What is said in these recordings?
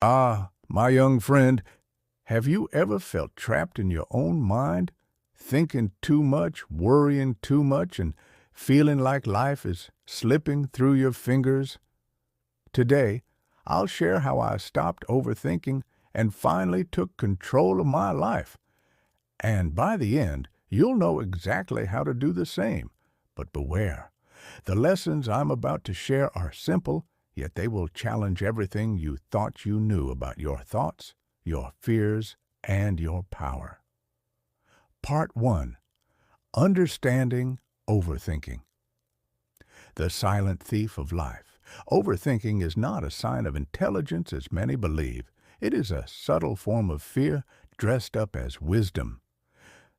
Ah, my young friend, have you ever felt trapped in your own mind, thinking too much, worrying too much, and feeling like life is slipping through your fingers? Today, I'll share how I stopped overthinking and finally took control of my life. And by the end, you'll know exactly how to do the same. But beware, the lessons I'm about to share are simple, yet they will challenge everything you thought you knew about your thoughts, your fears, and your power. Part 1. Understanding Overthinking. The silent thief of life. Overthinking is not a sign of intelligence as many believe. It is a subtle form of fear dressed up as wisdom.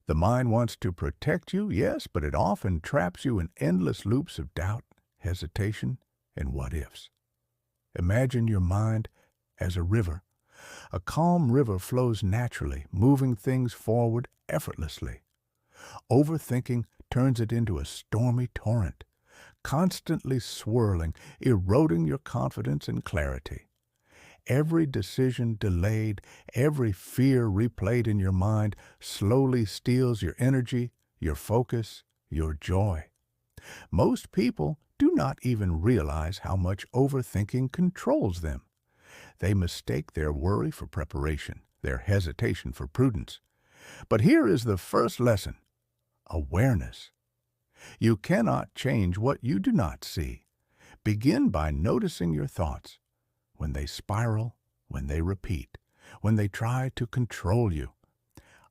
The mind wants to protect you, yes, but it often traps you in endless loops of doubt, hesitation, and what-ifs. Imagine your mind as a river. A calm river flows naturally, moving things forward effortlessly. Overthinking turns it into a stormy torrent, constantly swirling, eroding your confidence and clarity. Every decision delayed, every fear replayed in your mind slowly steals your energy, your focus, your joy. Most people do not even realize how much overthinking controls them. They mistake their worry for preparation, their hesitation for prudence. But here is the first lesson: awareness. You cannot change what you do not see. Begin by noticing your thoughts. When they spiral, when they repeat, when they try to control you.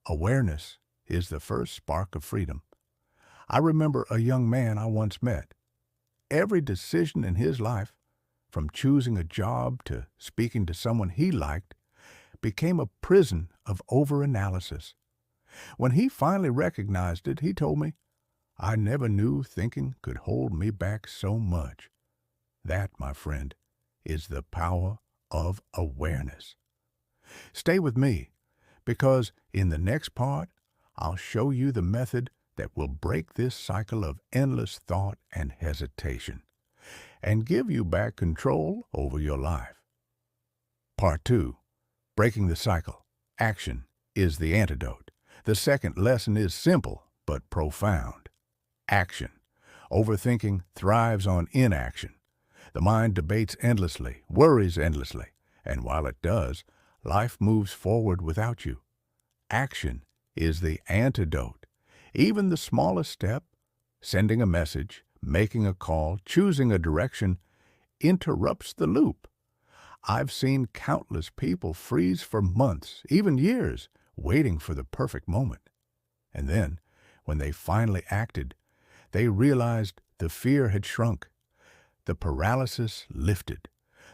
Awareness is the first spark of freedom. I remember a young man I once met. Every decision in his life, from choosing a job to speaking to someone he liked, became a prison of overanalysis. When he finally recognized it, he told me, "I never knew thinking could hold me back so much." That, my friend, is the power of awareness. Stay with me, because in the next part, I'll show you the method that will break this cycle of endless thought and hesitation and give you back control over your life. Part 2. Breaking the cycle. Action is the antidote. The second lesson is simple but profound. Action. Overthinking thrives on inaction. The mind debates endlessly, worries endlessly, and while it does, life moves forward without you. Action is the antidote. Even the smallest step, sending a message, making a call, choosing a direction, interrupts the loop. I've seen countless people freeze for months, even years, waiting for the perfect moment. And then, when they finally acted, they realized the fear had shrunk. The paralysis lifted.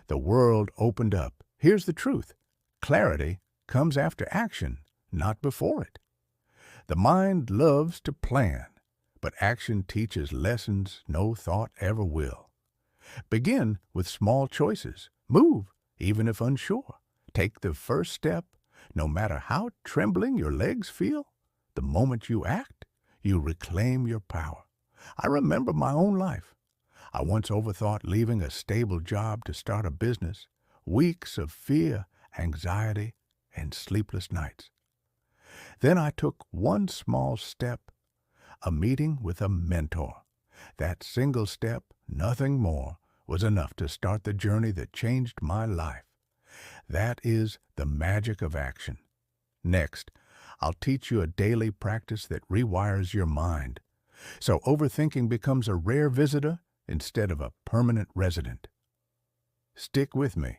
The world opened up. Here's the truth: clarity comes after action, not before it. The mind loves to plan, but action teaches lessons no thought ever will. Begin with small choices. Move, even if unsure. Take the first step, no matter how trembling your legs feel. The moment you act, you reclaim your power. I remember my own life. I once overthought leaving a stable job to start a business. Weeks of fear, anxiety, and sleepless nights. Then I took one small step, a meeting with a mentor. That single step, nothing more, was enough to start the journey that changed my life. That is the magic of action. Next, I'll teach you a daily practice that rewires your mind, so overthinking becomes a rare visitor instead of a permanent resident. Stick with me.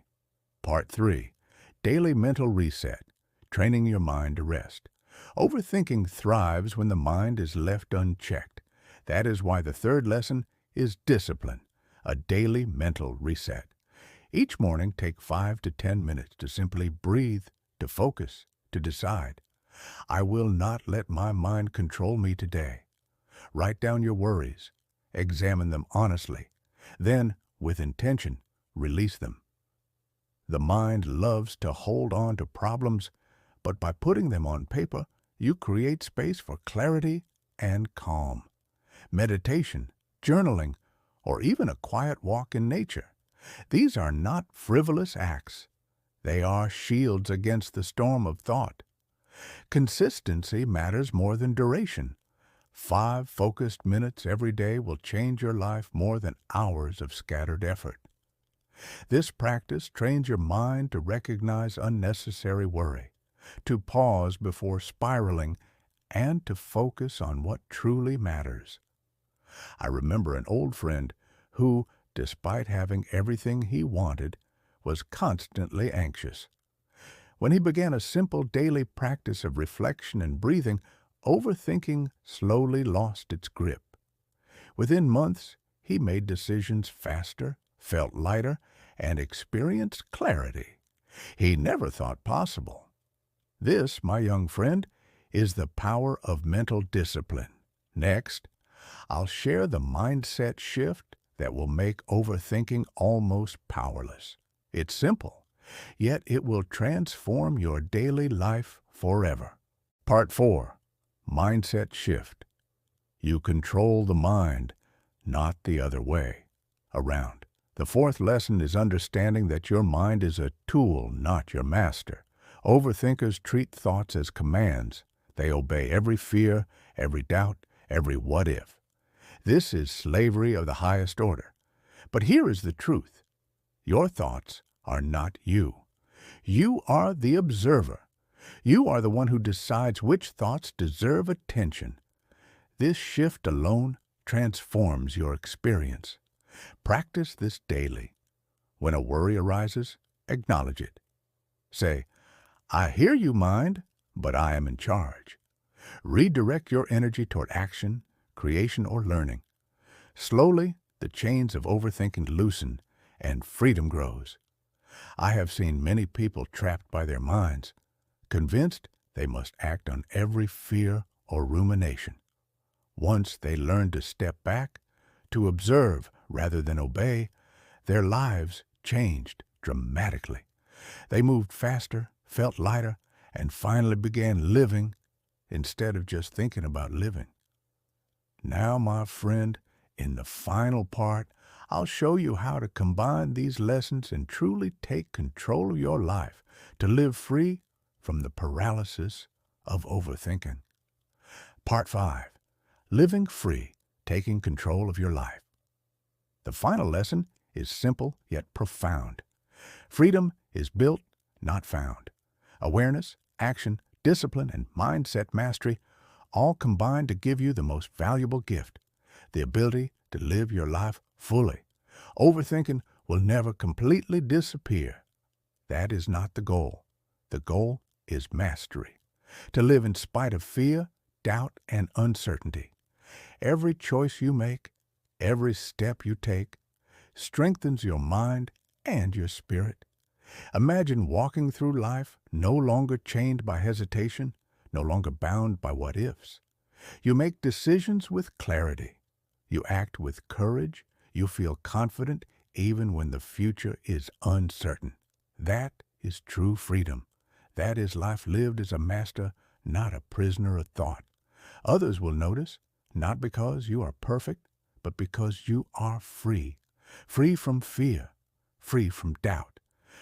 Part 3. Daily Mental Reset. Training your mind to rest. Overthinking thrives when the mind is left unchecked. That is why the third lesson is discipline, a daily mental reset. Each morning, take 5 to 10 minutes to simply breathe, to focus, to decide. I will not let my mind control me today. Write down your worries. Examine them honestly. Then, with intention, release them. The mind loves to hold on to problems, but by putting them on paper, you create space for clarity and calm. Meditation, journaling, or even a quiet walk in nature. These are not frivolous acts. They are shields against the storm of thought. Consistency matters more than duration. 5 focused minutes every day will change your life more than hours of scattered effort. This practice trains your mind to recognize unnecessary worry, to pause before spiraling, and to focus on what truly matters. I remember an old friend who, despite having everything he wanted, was constantly anxious. When he began a simple daily practice of reflection and breathing, overthinking slowly lost its grip. Within months, he made decisions faster, felt lighter, and experienced clarity he never thought possible. This, my young friend, is the power of mental discipline. Next, I'll share the mindset shift that will make overthinking almost powerless. It's simple, yet it will transform your daily life forever. Part 4. Mindset Shift. You control the mind, not the other way around. The 4th lesson is understanding that your mind is a tool, not your master. Overthinkers treat thoughts as commands. They obey every fear, every doubt, every what if. This is slavery of the highest order. But here is the truth. Your thoughts are not you. You are the observer. You are the one who decides which thoughts deserve attention. This shift alone transforms your experience. Practice this daily. When a worry arises, acknowledge it. Say, I hear you, mind, but I am in charge. Redirect your energy toward action, creation, or learning. Slowly, the chains of overthinking loosen and freedom grows. I have seen many people trapped by their minds, convinced they must act on every fear or rumination. Once they learn to step back, to observe rather than obey, their lives changed dramatically. They moved faster, felt lighter, and finally began living instead of just thinking about living. Now, my friend, in the final part, I'll show you how to combine these lessons and truly take control of your life to live free from the paralysis of overthinking. Part 5. Living free, taking control of your life. The final lesson is simple yet profound. Freedom is built, not found. Awareness, action, discipline, and mindset mastery all combine to give you the most valuable gift, the ability to live your life fully. Overthinking will never completely disappear. That is not the goal. The goal is mastery. To live in spite of fear, doubt, and uncertainty. Every choice you make, every step you take, strengthens your mind and your spirit. Imagine walking through life no longer chained by hesitation, no longer bound by what-ifs. You make decisions with clarity. You act with courage. You feel confident even when the future is uncertain. That is true freedom. That is life lived as a master, not a prisoner of thought. Others will notice, not because you are perfect, but because you are free. Free from fear, free from doubt,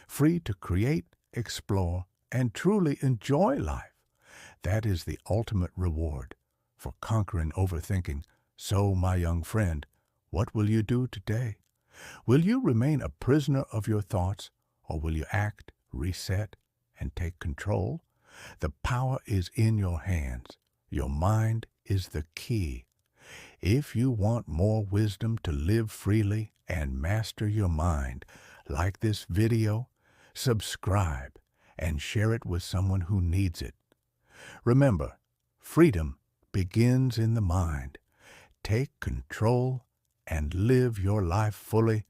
free to create, explore, and truly enjoy life. That is the ultimate reward for conquering overthinking. So, my young friend, what will you do today? Will you remain a prisoner of your thoughts, or will you act, reset, and take control? The power is in your hands. Your mind is the key. If you want more wisdom to live freely and master your mind, like this video, subscribe and share it with someone who needs it. Remember, freedom begins in the mind. Take control and live your life fully